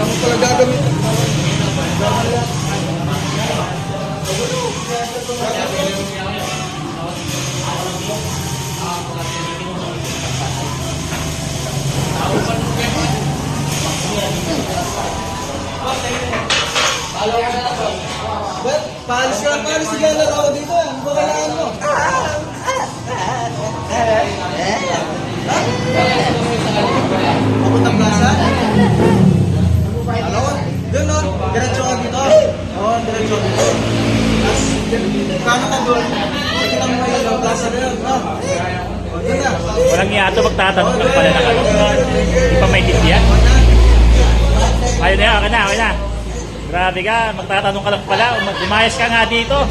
Ako pala gagamit. Paalis ka laro dito. Ano ba kailangan mo? Papuntang plaza? Ano? Doon no? Diretso ka dito? Oo, diretso dito. Tapos, paano ka doon? Sige lang mo yung plaza na yun. Doon na. Walang yato magtatanong lang pala ng ano. Hindi pa may titiyan. Ayun na, okay na, okay na. Grabe ka, magtatanong ka lang pala. Lumayas ka nga dito.